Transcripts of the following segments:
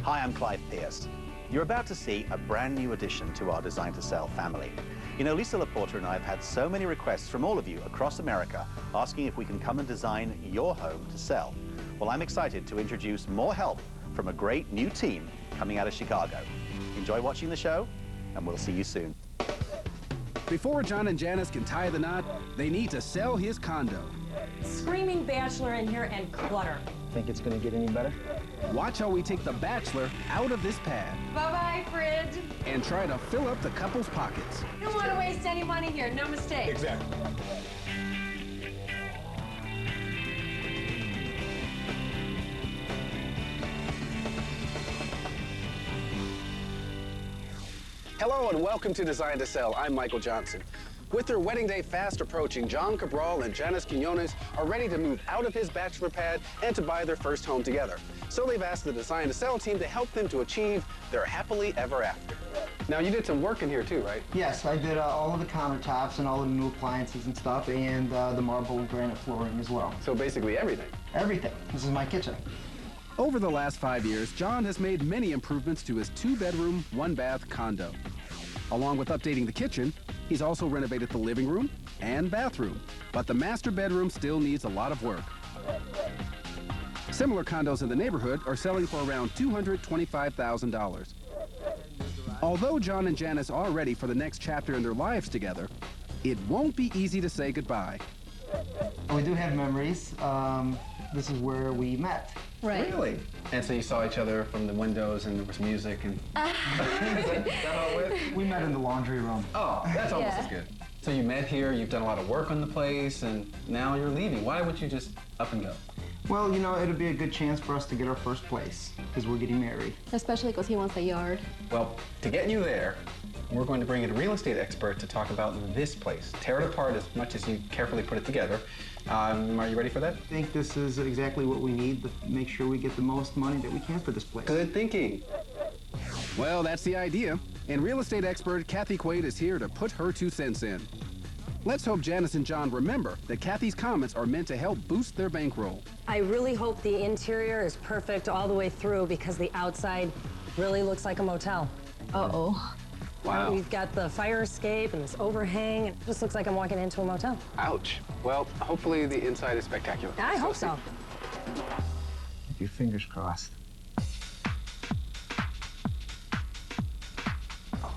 Hi, I'm Clive Pierce. You're about to see a brand new addition to our Design to Sell family. You know, Lisa Laporta and I have had so many requests from all of you across America asking if we can come and design your home to sell. Well, I'm excited to introduce more help from a great new team coming out of Chicago. Enjoy watching the show, and we'll see you soon. Before John and Janice can tie the knot, they need to sell his condo. Screaming bachelor in here and clutter. Think it's gonna get any better? Watch how we take the bachelor out of this pad Bye-bye, fridge. and try to fill up the couple's pockets. You don't want to waste any money here, no mistake. Exactly. Hello and welcome to Design to Sell. I'm Michael Johnson. With their wedding day fast approaching, John Cabral and Janice Quinones are ready to move out of his bachelor pad and to buy their first home together. So they've asked the Design to Sell team to help them to achieve their happily ever after. Now, you did some work in here too, right? Yes, I did all of the countertops and all of the new appliances and stuff, and the marble and granite flooring as well. So basically everything. Everything. This is my kitchen. Over the last 5 years, John has made many improvements to his 2-bedroom, 1-bath condo. Along with updating the kitchen, he's also renovated the living room and bathroom, but the master bedroom still needs a lot of work. Similar condos in the neighborhood are selling for around $225,000. Although John and Janice are ready for the next chapter in their lives together, it won't be easy to say goodbye. We do have memories. This is where we met. Right. Really? And so you saw each other from the windows and there was music and... Is that all it was? We met in the laundry room. Oh, that's almost as good. So you met here, you've done a lot of work on the place, and now you're leaving. Why would you just up and go? Well, you know, it'll be a good chance for us to get our first place, because we're getting married. Especially because he wants a yard. Well, to get you there, we're going to bring in a real estate expert to talk about this place. Tear it apart as much as you carefully put it together. Are you ready for that? I think this is exactly what we need to make sure we get the most money that we can for this place. Good thinking. Well, that's the idea, and real estate expert Kathy Quaid is here to put her 2 cents in. Let's hope Janice and John remember that Kathy's comments are meant to help boost their bankroll. I really hope the interior is perfect all the way through because the outside really looks like a motel. Uh-oh. Wow. We've got the fire escape and this overhang. It just looks like I'm walking into a motel. Ouch. Well, hopefully the inside is spectacular. I hope so. Keep your fingers crossed.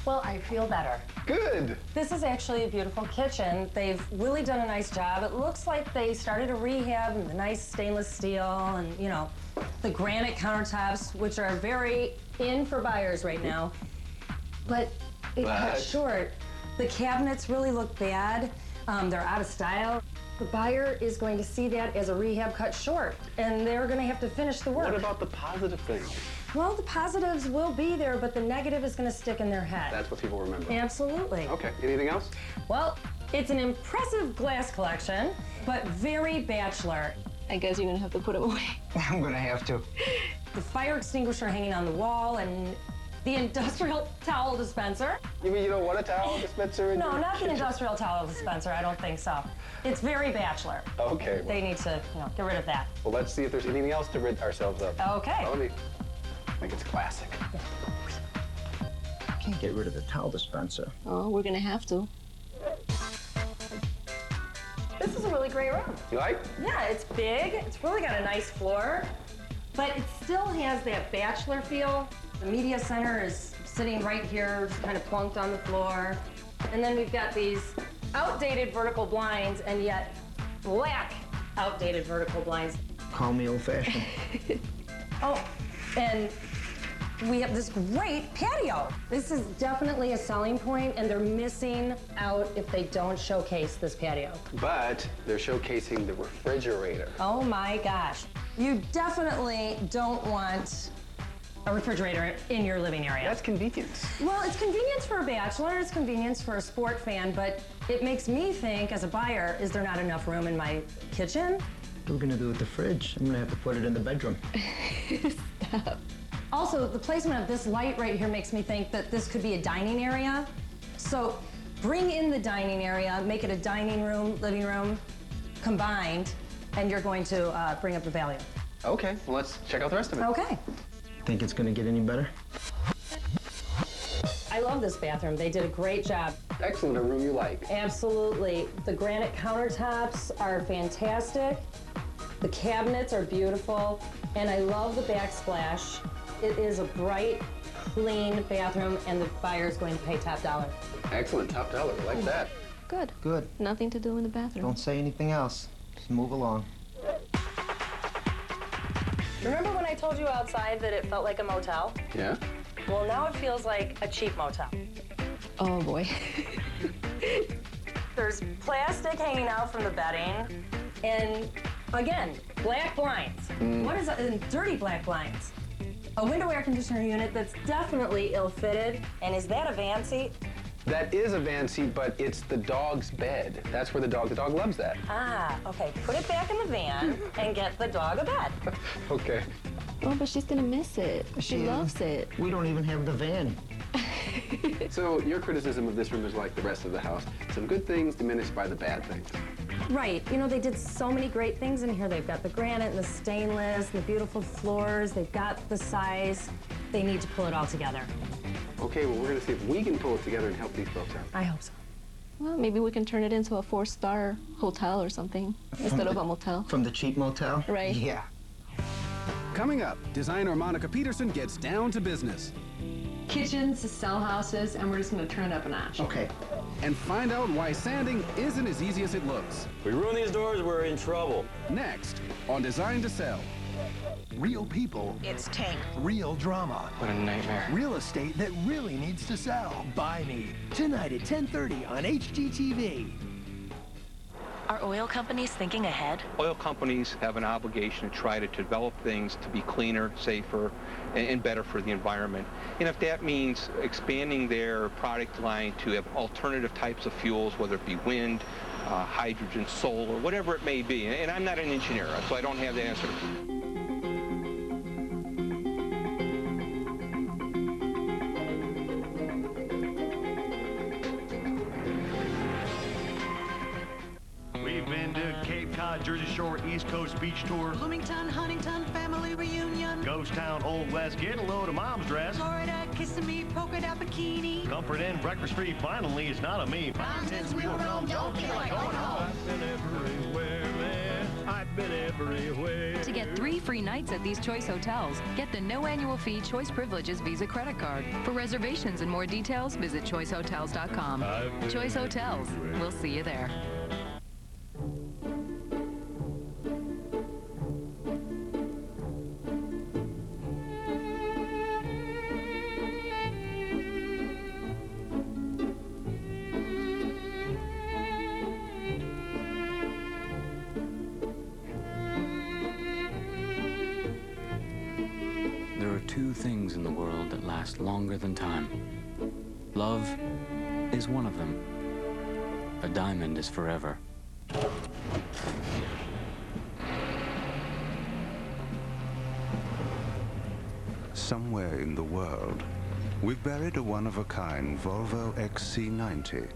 Well, I feel better. Good. This is actually a beautiful kitchen. They've really done a nice job. It looks like they started a rehab and the nice stainless steel and, you know, the granite countertops, which are very in for buyers right now. But it cut short. The cabinets really look bad. They're out of style. The buyer is going to see that as a rehab cut short, and they're going to have to finish the work. What about the positive things? Well, the positives will be there, but the negative is going to stick in their head. That's what people remember. Absolutely. Okay, anything else? Well, it's an impressive glass collection, but very bachelor. I guess you're gonna have to put him away. I'm gonna have to. The fire extinguisher hanging on the wall and the industrial towel dispenser. You mean you don't want a towel dispenser in No, your not the kitchen? industrial towel dispenser. I don't think so. It's very bachelor. Okay. They need to, get rid of that. Well, let's see if there's anything else to rid ourselves of. Okay. Well, let me think it's classic. Can't get rid of the towel dispenser. Oh, we're gonna have to. This is a really great room. You like? Yeah, it's big. It's really got a nice floor, but it still has that bachelor feel. The media center is sitting right here, just kind of plunked on the floor. And then we've got these outdated vertical blinds and yet black outdated vertical blinds. Call me old-fashioned. Oh, and we have this great patio. This is definitely a selling point, and they're missing out if they don't showcase this patio. But they're showcasing the refrigerator. Oh my gosh. You definitely don't want a refrigerator in your living area. That's convenience. Well, it's convenience for a bachelor, it's convenience for a sport fan, but it makes me think, as a buyer, is there not enough room in my kitchen? What are we gonna do with the fridge? I'm gonna have to put it in the bedroom. Stop. Also, the placement of this light right here makes me think that this could be a dining area. So bring in the dining area, make it a dining room, living room, combined, and you're going to bring up the value. Okay, well, let's check out the rest of it. Okay. Think it's gonna get any better? I love this bathroom. They did a great job. Excellent, a room you like. Absolutely. The granite countertops are fantastic. The cabinets are beautiful. And I love the backsplash. It is a bright, clean bathroom, and the buyer's going to pay top dollar. Excellent, top dollar, like that. Good. Good. Nothing to do in the bathroom. Don't say anything else. Just move along. Remember when I told you outside that it felt like a motel? Yeah? Well, now it feels like a cheap motel. Oh boy. There's plastic hanging out from the bedding, and again, black blinds. What is it? Dirty black blinds. A window air conditioner unit that's definitely ill-fitted. And is that a van seat? That is a van seat, but it's the dog's bed. That's where the dog loves that. Ah, okay. Put it back in the van and get the dog a bed. Okay. Oh, but she's gonna miss it. She loves it. We don't even have the van. So your criticism of this room is like the rest of the house. Some good things diminished by the bad things. Right. You know, they did so many great things in here. They've got the granite and the stainless, the beautiful floors. They've got the size. They need to pull it all together. Okay, well, we're going to see if we can pull it together and help these folks out. I hope so. Well, maybe we can turn it into a 4-star hotel or something instead of a motel. From the cheap motel? Right. Yeah. Coming up, designer Monica Peterson gets down to business. Kitchens to sell houses, and we're just going to turn it up a notch. Okay. And find out why sanding isn't as easy as it looks. We ruin these doors, we're in trouble. Next, on Design to Sell. Real people. It's Tank. Real drama. What a nightmare. Real estate that really needs to sell. Buy Me. Tonight at 10:30 on HGTV. Are oil companies thinking ahead? Oil companies have an obligation to try to develop things to be cleaner, safer, and better for the environment. And if that means expanding their product line to have alternative types of fuels, whether it be wind, hydrogen, solar, whatever it may be. And I'm not an engineer, so I don't have the answer. Jersey Shore, East Coast Beach Tour. Bloomington, Huntington, family reunion. Ghost Town, Old West, get a load of mom's dress. Florida, kissing me, polka dot bikini. Comfort Inn, Breakfast Street, finally, it's not a me. Mountains we roam, don't feel like going home. I've been everywhere, man. I've been everywhere. To get 3 free nights at these Choice hotels, get the no annual fee Choice Privileges Visa credit card. For reservations and more details, visit choicehotels.com. Choice Hotels. We'll see you there. There are 2 things in the world that last longer than time. Love is one of them. A diamond is forever. Somewhere in the world, we've buried a one-of-a-kind Volvo XC90.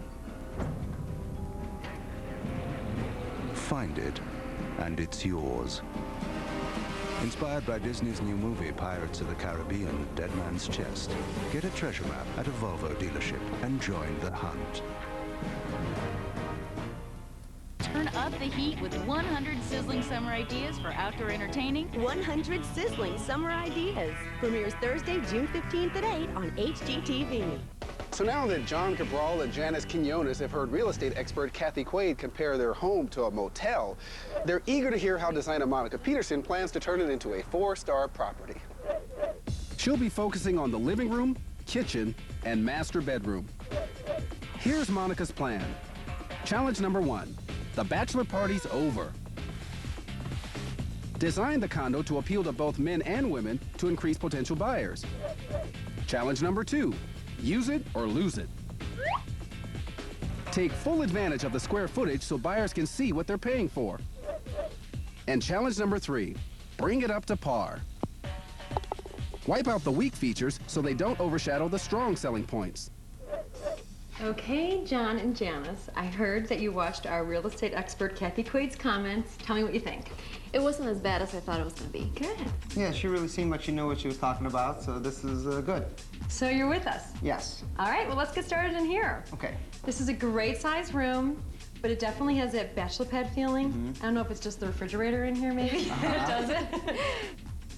Find it, and it's yours. Inspired by Disney's new movie, Pirates of the Caribbean, Dead Man's Chest. Get a treasure map at a Volvo dealership and join the hunt. Turn up the heat with 100 sizzling summer ideas for outdoor entertaining. 100 sizzling summer ideas. Premieres Thursday, June 15th at 8 on HGTV. So now that John Cabral and Janice Quinones have heard real estate expert Kathy Quaid compare their home to a motel, they're eager to hear how designer Monica Peterson plans to turn it into a 4-star property. She'll be focusing on the living room, kitchen, and master bedroom. Here's Monica's plan. Challenge number 1. The bachelor party's over. Design the condo to appeal to both men and women to increase potential buyers. Challenge number 2. Use it or lose it. Take full advantage of the square footage so buyers can see what they're paying for. And challenge number 3. Bring it up to par. Wipe out the weak features so they don't overshadow the strong selling points. Okay, John and Janice, I heard that you watched our real estate expert Kathy Quaid's comments. Tell me what you think. It wasn't as bad as I thought it was going to be. Good. Yeah, she really seemed like she knew what she was talking about, so this is good. So you're with us? Yes. All right, well, let's get started in here. Okay. This is a great size room, but it definitely has that bachelor pad feeling. Mm-hmm. I don't know if it's just the refrigerator in here, maybe, that does it.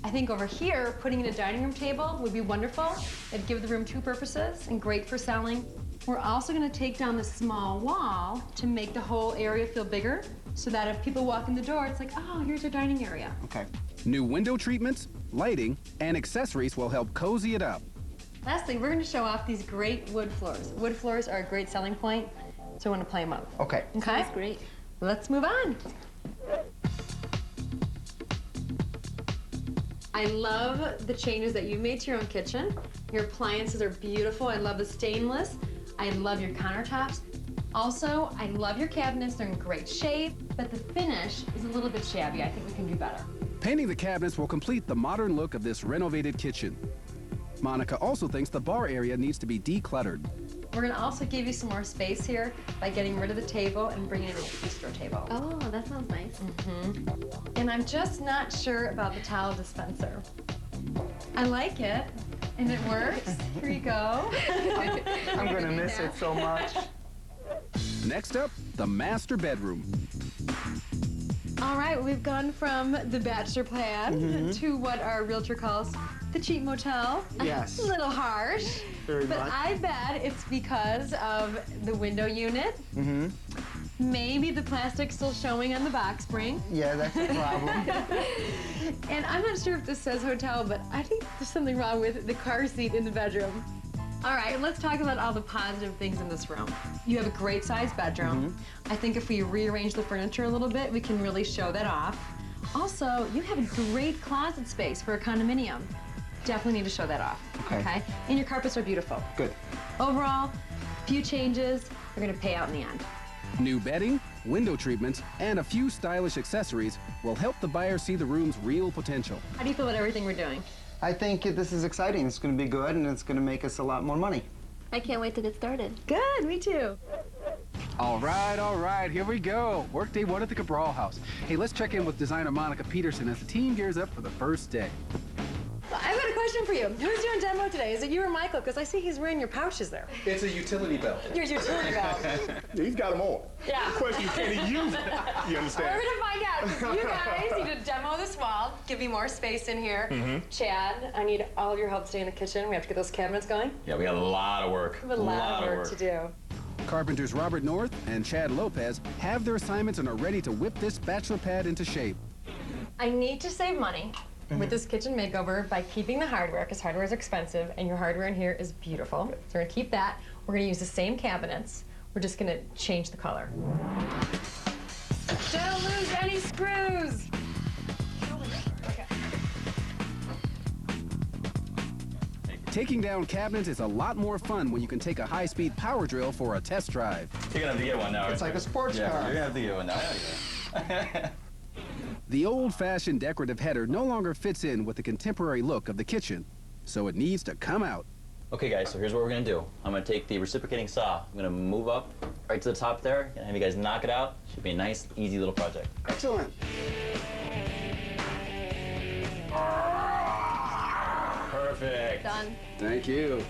I think over here, putting in a dining room table would be wonderful. It'd give the room two purposes and great for selling. We're also gonna take down the small wall to make the whole area feel bigger, so that if people walk in the door, it's like, oh, here's our dining area. Okay. New window treatments, lighting, and accessories will help cozy it up. Lastly, we're gonna show off these great wood floors. Wood floors are a great selling point, so I wanna play them up. Okay. Okay? That's great. Let's move on. I love the changes that you've made to your own kitchen. Your appliances are beautiful. I love the stainless. I love your countertops. Also, I love your cabinets. They're in great shape, but the finish is a little bit shabby. I think we can do better. Painting the cabinets will complete the modern look of this renovated kitchen. Monica also thinks the bar area needs to be decluttered. We're gonna also give you some more space here by getting rid of the table and bringing in a bistro table. Oh, that sounds nice. And I'm just not sure about the towel dispenser. I like it, and it works. Here you go. I'm gonna miss it so much. Next up, the master bedroom. All right, we've gone from the bachelor pad to what our realtor calls the cheap motel. Yes. A little harsh. Very but much. I bet it's because of the window unit. Maybe the plastic's still showing on the box spring. Yeah, that's a problem. And I'm not sure if this says hotel, but I think there's something wrong with the car seat in the bedroom. All right, let's talk about all the positive things in this room. You have a great sized bedroom. I think if we rearrange the furniture a little bit, we can really show that off. Also, you have a great closet space for a condominium. Definitely need to show that off, okay? And your carpets are beautiful. Good. Overall, few changes, they're gonna pay out in the end. New bedding, window treatments, and a few stylish accessories will help the buyer see the room's real potential. How do you feel about everything we're doing? I think this is exciting. It's going to be good, and it's going to make us a lot more money. I can't wait to get started. Good, me too. All right, here we go. Workday 1 at the Cabral house. Hey, let's check in with designer Monica Peterson as the team gears up for the first day. I've got a question for you. Who's doing demo today? Is it you or Michael? Because I see he's wearing your pouches there. It's a utility belt. Your utility belt. Yeah, he's got them on. Yeah. The question is, can he use it? You understand? We're gonna find out. 'Cause you guys need to demo this wall, give me more space in here. Chad, I need all of your help to stay in the kitchen. We have to get those cabinets going. Yeah, we got a lot of work. We have a lot of work to do. Carpenters Robert North and Chad Lopez have their assignments and are ready to whip this bachelor pad into shape. I need to save money with this kitchen makeover by keeping the hardware, because hardware is expensive, and your hardware in here is beautiful. So we're gonna keep that. We're gonna use the same cabinets. We're just gonna change the color. Don't lose any screws! Okay. Taking down cabinets is a lot more fun when you can take a high-speed power drill for a test drive. You're gonna have to get one now. It's like a sports yeah, car. you're gonna have to get one now. Yeah. The old-fashioned decorative header no longer fits in with the contemporary look of the kitchen, so it needs to come out. Okay, guys, so here's what we're gonna do. I'm gonna take the reciprocating saw. I'm gonna move up right to the top there and have you guys knock it out. Should be a nice, easy little project. Excellent. Perfect. Done. Thank you.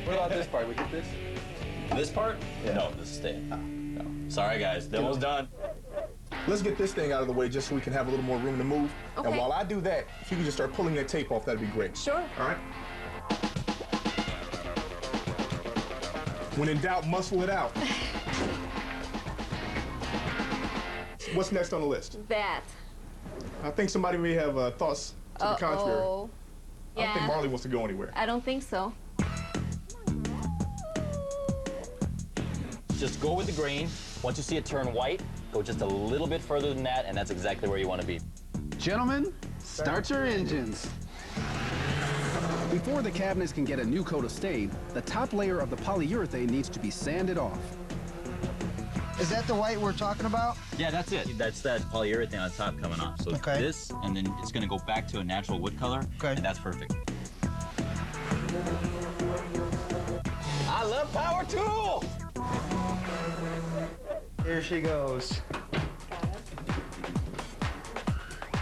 What about this part? We get this? This part? Yeah. No, this is staying. No. Sorry, guys. Demo's done. Let's get this thing out of the way just so we can have a little more room to move. Okay. And while I do that, if you can just start pulling that tape off, that'd be great. Sure. All right? When in doubt, muscle it out. What's next on the list? That. I think somebody may have thoughts to the contrary. Oh. I don't think Yeah. Marley wants to go anywhere. I don't think so. Just go with the grain. Once you see it turn white, go just a little bit further than that, and that's exactly where you want to be. Gentlemen, start your engines. Before the cabinets can get a new coat of stain, the top layer of the polyurethane needs to be sanded off. Is that the white we're talking about? Yeah, that's it. That's that polyurethane on top coming off. So Okay. this, and then it's going to go back to a natural wood color, Okay. and that's perfect. The power tool! Here she goes.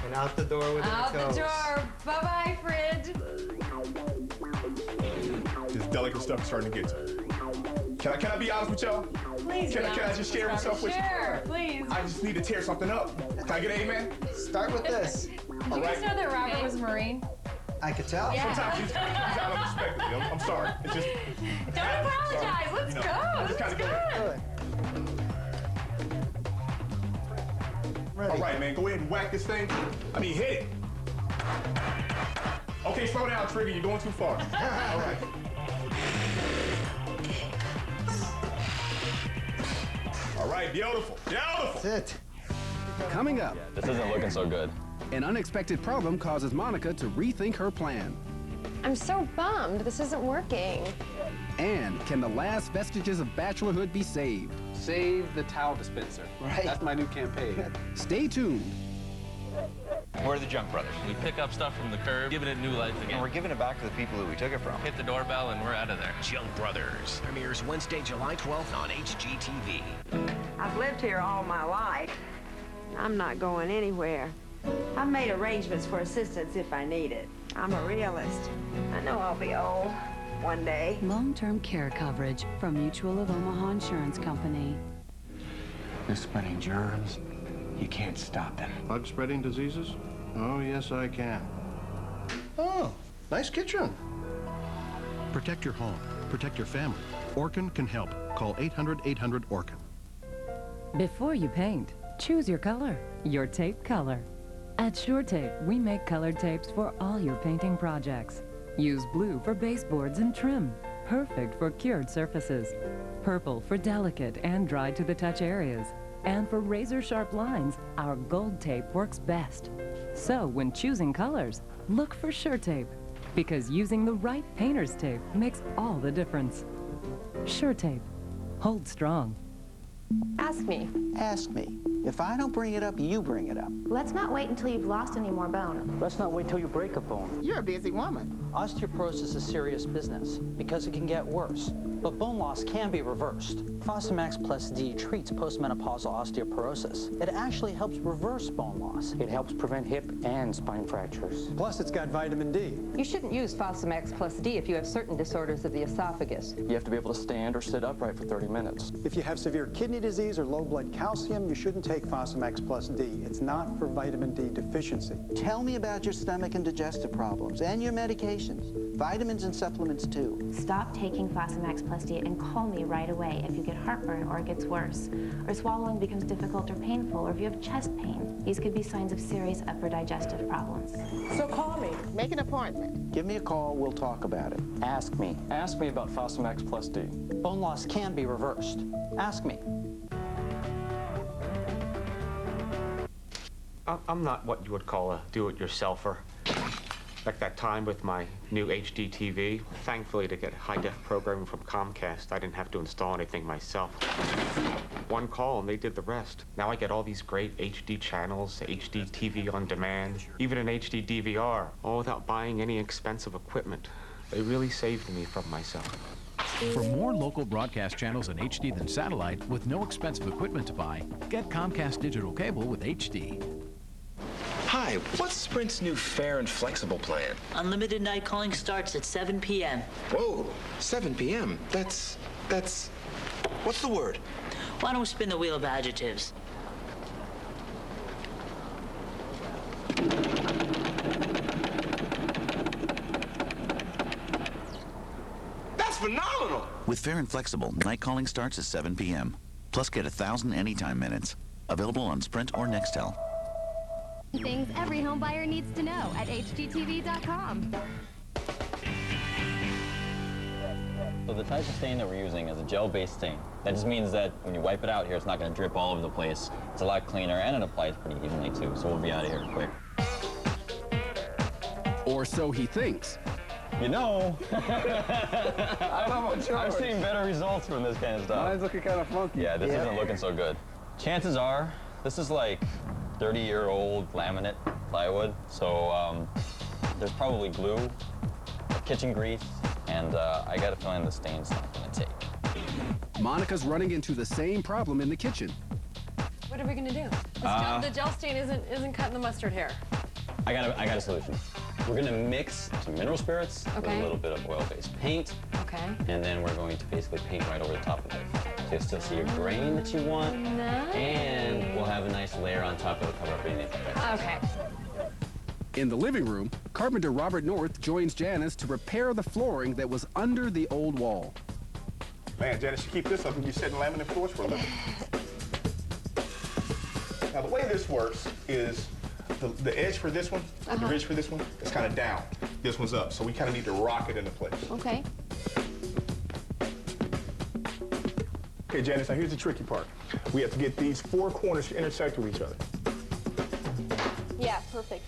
And out the door with Out it goes. the door. Bye-bye, fridge. This delicate stuff is starting to get to me. Can I be honest with y'all? Please Can I just share myself with you? Sure, please. I just need to tear something up. Can I get an amen? Start with this. Did you guys know that Robert was a Marine? I could tell. Yeah. Sometimes he's out of respect. I'm sorry. It's just. Don't apologize. Let's go. Just Let's kind of Ready. All right, man. Go ahead and whack this thing. I mean, hit it. Okay, slow down, Trigger. You're going too far. All right. All right, beautiful. Beautiful. That's it. Coming up, This isn't looking so good. an unexpected problem causes Monica to rethink her plan. I'm so bummed. This isn't working. And can the last vestiges of bachelorhood be saved? Save the towel dispenser. Right. That's my new campaign. Stay tuned. We're the Junk Brothers. We pick up stuff from the curb, giving it new life again. And we're giving it back to the people who we took it from. Hit the doorbell and we're out of there. Junk Brothers premieres Wednesday, July 12th on HGTV. I've lived here all my life. I'm not going anywhere. I've made arrangements for assistance if I need it. I'm a realist. I know I'll be old one day. Long-term care coverage from Mutual of Omaha Insurance Company. They're spreading germs. You can't stop them. Bug-spreading diseases? Oh, yes, I can. Oh, nice kitchen. Protect your home. Protect your family. Orkin can help. Call 800-800-ORKIN. Before you paint, choose your color, your tape color. At Sure Tape, we make colored tapes for all your painting projects. Use blue for baseboards and trim, perfect for cured surfaces. Purple for delicate and dry to the touch areas. And for razor-sharp lines, our gold tape works best. So when choosing colors, look for Sure Tape, because using the right painter's tape makes all the difference. Sure Tape. Hold strong. Ask me. Ask me. If I don't bring it up, you bring it up. Let's not wait until you've lost any more bone. Let's not wait till you break a bone. You're a busy woman. Osteoporosis is serious business because it can get worse. But bone loss can be reversed. Fosamax Plus D treats postmenopausal osteoporosis. It actually helps reverse bone loss. It helps prevent hip and spine fractures. Plus, it's got vitamin D. You shouldn't use Fosamax Plus D if you have certain disorders of the esophagus. You have to be able to stand or sit upright for 30 minutes. If you have severe kidney disease or low blood calcium, you shouldn't take Fosamax Plus D. It's not for vitamin D deficiency. Tell me about your stomach and digestive problems and your medications. Vitamins and supplements too. Stop taking Fosamax Plus D and call me right away if you get heartburn or it gets worse, or swallowing becomes difficult or painful, or if you have chest pain. These could be signs of serious upper digestive problems. So call me. Make an appointment. Give me a call. We'll talk about it. Ask me. Ask me about Fosamax Plus D. Bone loss can be reversed. Ask me. I'm not what you would call a do-it-yourselfer. Like that time with my new HGTV. Thankfully, to get high-def programming from Comcast, I didn't have to install anything myself. One call and they did the rest. Now I get all these great HD channels, HD TV on demand, even an HD DVR, all without buying any expensive equipment. They really saved me from myself. For more local broadcast channels in HD than satellite with no expensive equipment to buy, get Comcast digital cable with HD. Hi, what's Sprint's new fair and flexible plan? Unlimited night calling starts at 7 p.m. Whoa, 7 p.m. That's... What's the word? Why don't we spin the wheel of adjectives? That's phenomenal! With fair and flexible, night calling starts at 7 p.m. Plus get 1,000 anytime minutes. Available on Sprint or Nextel. Things every home buyer needs to know at HGTV.com. So the type of stain that we're using is a gel-based stain. That just means that when you wipe it out here, it's not going to drip all over the place. It's a lot cleaner, and it applies pretty evenly, too. So we'll be out of here quick. Or so he thinks. You know, I've seen better results from this kind of stuff. Mine's looking kind of funky. Yeah, this isn't looking so good. Chances are, this is like 30-year-old laminate plywood, so there's probably glue, kitchen grease, and I got a feeling the stain's not going to take. Monica's running into the same problem in the kitchen. What are we gonna do? The gel stain isn't cutting the mustard hair. I got a solution. We're gonna mix some mineral spirits with a little bit of oil-based paint. Okay. And then we're going to basically paint right over the top of it. So you'll still see your grain that you want. Nice. And we'll have a nice layer on top of it, cover up any imperfections. Okay. In the living room, carpenter Robert North joins Janice to repair the flooring that was under the old wall. Man, Janice, you keep this up and you're setting laminate floors for a living. Now, the way this works is the edge for this one, the ridge for this one, is kind of down. This one's up, so we kind of need to rock it into place. Okay. Okay, Janice, now here's the tricky part. We have to get these four corners to intersect with each other. Yeah, perfect.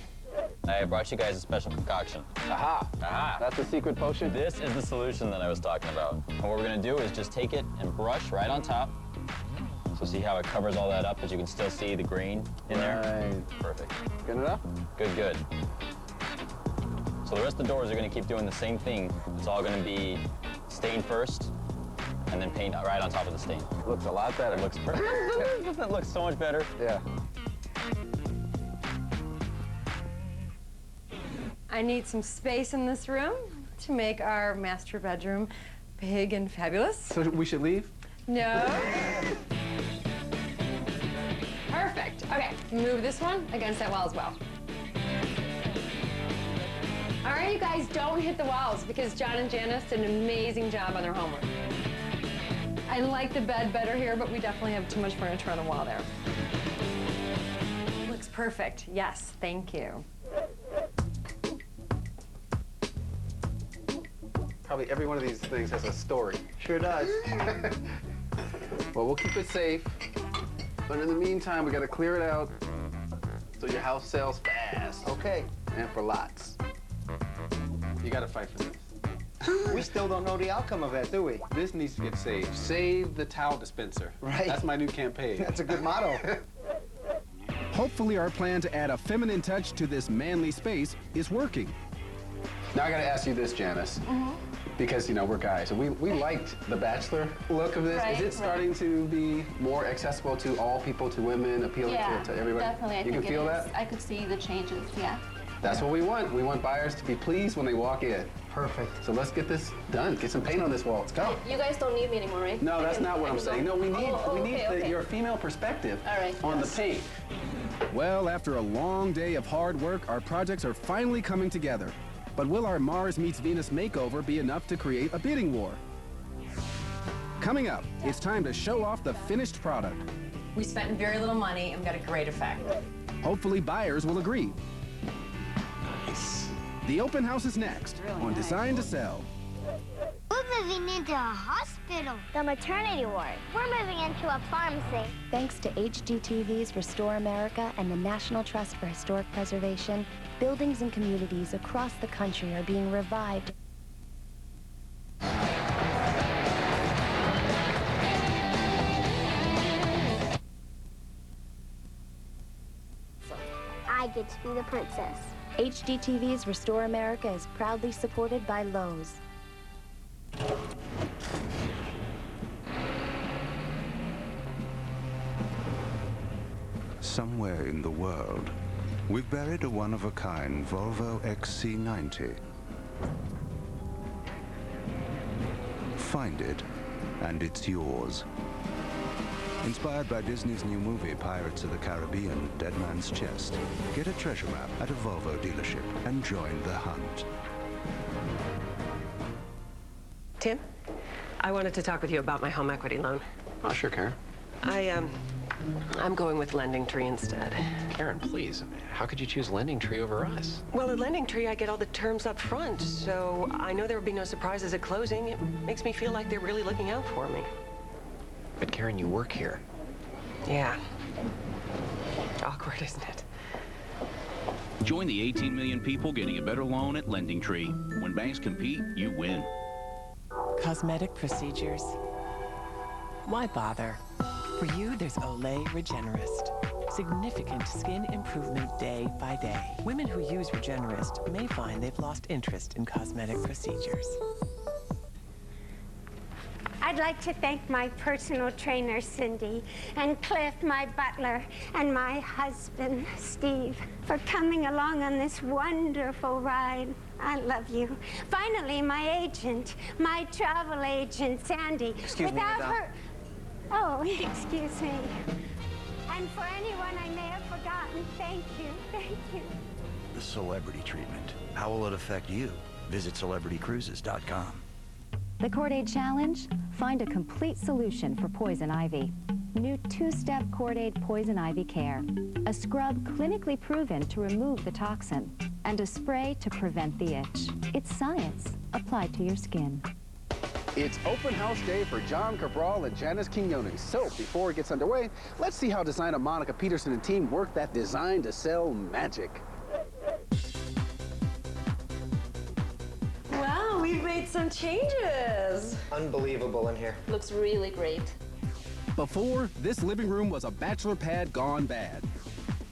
I brought you guys a special concoction. Aha! Aha! That's the secret potion? This is the solution that I was talking about. And what we're gonna do is just take it and brush right on top. So see how it covers all that up, but you can still see the grain in there? Right. Perfect. Good enough? Good, good. So the rest of the doors are gonna keep doing the same thing. It's all gonna be stain first, and then paint right on top of the stain. Looks a lot better. It looks perfect. It looks so much better. Yeah. I need some space in this room to make our master bedroom big and fabulous. So we should leave? No. Perfect. Okay, move this one against that wall as well. All right, you guys, don't hit the walls because John and Janice did an amazing job on their homework. I like the bed better here, but we definitely have too much furniture on the wall there. Looks perfect. Yes, thank you. Probably every one of these things has a story. Sure does. Well, we'll keep it safe. But in the meantime, we gotta clear it out so your house sells fast. Okay. And for lots. You gotta fight for this. We still don't know the outcome of that, do we? This needs to get saved. Save the towel dispenser. Right. That's my new campaign. That's a good motto. Hopefully our plan to add a feminine touch to this manly space is working. Now I gotta ask you this, Janice. Because, you know, we're guys, and we liked the Bachelor look of this. Right, Is it starting to be more accessible to all people, to women, appealing to everybody? Definitely. You can feel that? I could see the changes, yeah. That's what we want. We want buyers to be pleased when they walk in. Perfect. So let's get this done. Get some paint on this wall. Let's go. You guys don't need me anymore, right? No, that's not what I'm saying. No, we need your female perspective on the paint. Well, after a long day of hard work, our projects are finally coming together. But will our Mars meets Venus makeover be enough to create a bidding war? Coming up, it's time to show off the finished product. We spent very little money and got a great effect. Hopefully buyers will agree. Nice. The open house is next on Design to Sell. We're moving into a hospital. The maternity ward. We're moving into a pharmacy. Thanks to HGTV's Restore America and the National Trust for Historic Preservation, buildings and communities across the country are being revived. I get to be the princess. HGTV's Restore America is proudly supported by Lowe's. Somewhere in the world, we've buried a one-of-a-kind Volvo XC90. Find it, and it's yours. Inspired by Disney's new movie, Pirates of the Caribbean, Dead Man's Chest. Get a treasure map at a Volvo dealership and join the hunt. Tim, I wanted to talk with you about my home equity loan. Oh, sure, Karen. I'm going with Lending Tree instead. Karen, please. How could you choose Lending Tree over us? Well, at Lending Tree, I get all the terms up front, so I know there will be no surprises at closing. It makes me feel like they're really looking out for me. But Karen, you work here. Yeah. Awkward, isn't it? Join the 18 million people getting a better loan at Lending Tree. When banks compete, you win. Cosmetic procedures. Why bother? For you, there's Olay Regenerist. Significant skin improvement day by day. Women who use Regenerist may find they've lost interest in cosmetic procedures. I I'd like to thank my personal trainer, Cindy, and Cliff, my butler, and my husband, Steve, for coming along on this wonderful ride. I love you. Finally, my agent, my travel agent, Sandy. Excuse me, madam. Oh, excuse me. And for anyone I may have forgotten, thank you, thank you. The celebrity treatment. How will it affect you? Visit celebritycruises.com. The Cordaid Challenge? Find a complete solution for poison ivy. New two-step Cordaid Poison Ivy Care. A scrub clinically proven to remove the toxin. And a spray to prevent the itch. It's science applied to your skin. It's open house day for John Cabral and Janice Quinones. So before it gets underway, let's see how designer Monica Peterson and team work that design to sell magic. Wow, we've made some changes. Unbelievable in here. Looks really great. Before, this living room was a bachelor pad gone bad.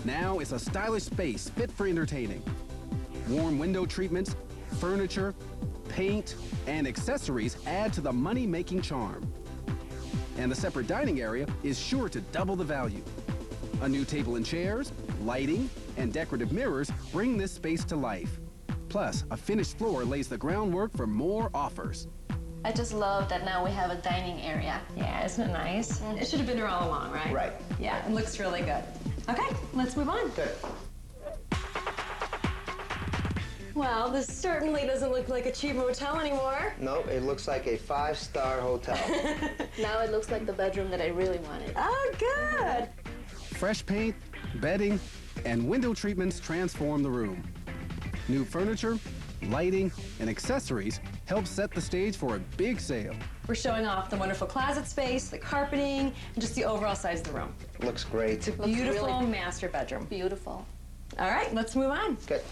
Now it's a stylish space fit for entertaining. Warm window treatments, furniture, paint, and accessories add to the money-making charm. And the separate dining area is sure to double the value. A new table and chairs, lighting, and decorative mirrors bring this space to life. Plus, a finished floor lays the groundwork for more offers. I just love that now we have a dining area. Yeah, isn't it nice? It should have been there all along, right? Right. Yeah, it looks really good. Okay, let's move on. Good. Well, this certainly doesn't look like a cheap motel anymore. Nope, it looks like a 5-star hotel. Now it looks like the bedroom that I really wanted. Oh, good. Fresh paint, bedding, and window treatments transform the room. New furniture, lighting, and accessories help set the stage for a big sale. We're showing off the wonderful closet space, the carpeting, and just the overall size of the room. Looks great. It's a beautiful master bedroom. Beautiful. All right, let's move on. Good.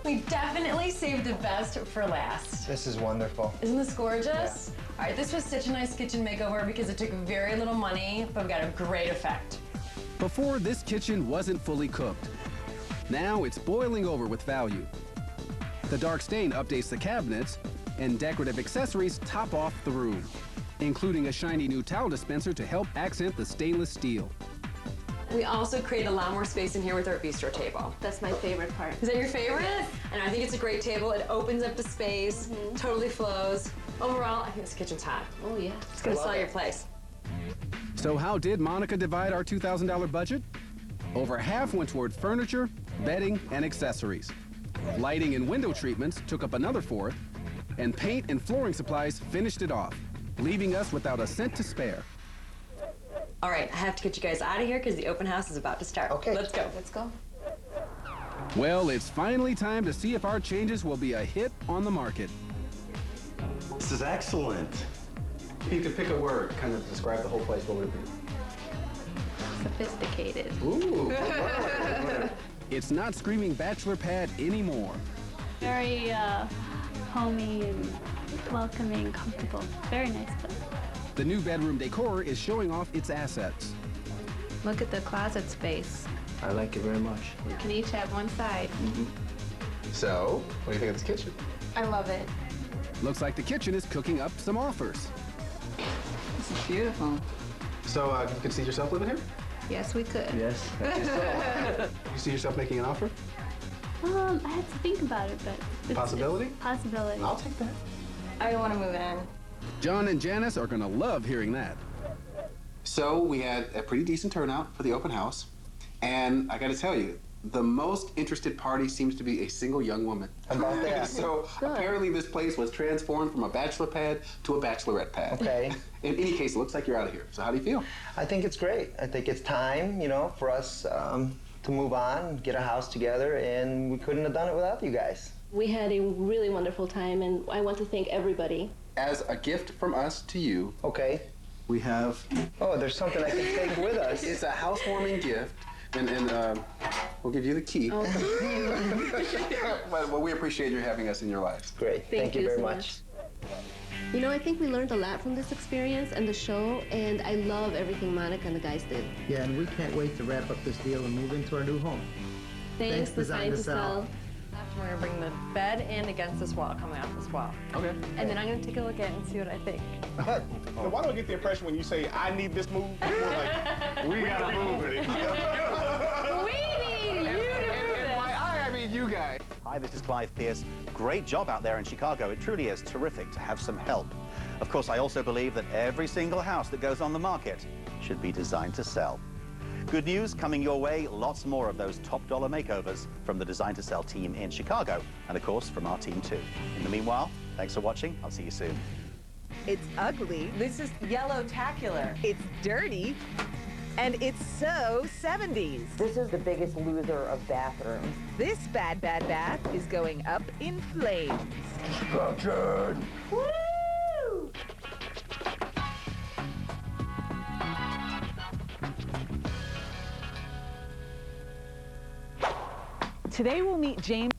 We definitely saved the best for last. This is wonderful. Isn't this gorgeous? Yeah. All right, this was such a nice kitchen makeover because it took very little money, but we got a great effect. Before, this kitchen wasn't fully cooked. Now it's boiling over with value. The dark stain updates the cabinets, and decorative accessories top off the room, including a shiny new towel dispenser to help accent the stainless steel. We also create a lot more space in here with our bistro table. That's my favorite part. Is that your favorite? And I think it's a great table. It opens up the space, totally flows. Overall, I think this kitchen's hot. Oh, yeah. It's gonna sell your place. So how did Monica divide our $2,000 budget? Over half went toward furniture, bedding, and accessories. Lighting and window treatments took up another fourth, and paint and flooring supplies finished it off, leaving us without a cent to spare. All right, I have to get you guys out of here because the open house is about to start. Okay. Let's go. Let's go. Well, it's finally time to see if our changes will be a hit on the market. This is excellent. If you could pick a word, kind of describe the whole place, what would it be? Sophisticated. Ooh. It's not screaming bachelor pad anymore. Very homey and welcoming, comfortable. Very nice place. The new bedroom decor is showing off its assets. Look at the closet space. I like it very much. You can each have one side. So, what do you think of this kitchen? I love it. Looks like the kitchen is cooking up some offers. This is beautiful. So, you could see yourself living here? Yes, we could. Yes. You see yourself making an offer? I have to think about it, but it's Possibility? Possibility. I'll take that. I want to move in. John and Janice are gonna love hearing that. So, we had a pretty decent turnout for the open house. And I gotta tell you, the most interested party seems to be a single young woman. How about that? So apparently this place was transformed from a bachelor pad to a bachelorette pad. Okay. In any case, it looks like you're out of here. So how do you feel? I think it's great. I think it's time, for us to move on, get a house together, and we couldn't have done it without you guys. We had a really wonderful time, and I want to thank everybody. As a gift from us to you, Okay. we have... Oh, there's something I can take with us. It's a housewarming gift. And we'll give you the key. Oh, thank you. Well, we appreciate you having us in your lives. Great. Thank you very much. You know, I think we learned a lot from this experience and the show, and I love everything Monica and the guys did. Yeah, and we can't wait to wrap up this deal and move into our new home. Thanks, Design Design to to Sell. Sell. After we're gonna bring the bed in against this wall, coming off this wall. Okay. And then I'm gonna take a look at it and see what I think. So why do I get the impression when you say, I need this move, it's more like, we gotta move it. We need you to move this. I mean you guys. Hi, this is Clive Pierce. Great job out there in Chicago. It truly is terrific to have some help. Of course, I also believe that every single house that goes on the market should be designed to sell. Good news coming your way, lots more of those top dollar makeovers from the Design to Sell team in Chicago, and of course from our team too. In the meanwhile, thanks for watching. I'll see you soon. It's ugly. This is yellow-tacular. It's dirty. And it's so 70s. This is the biggest loser of bathrooms. This bad bath is going up in flames. Destruction! Woo! Today we'll meet James.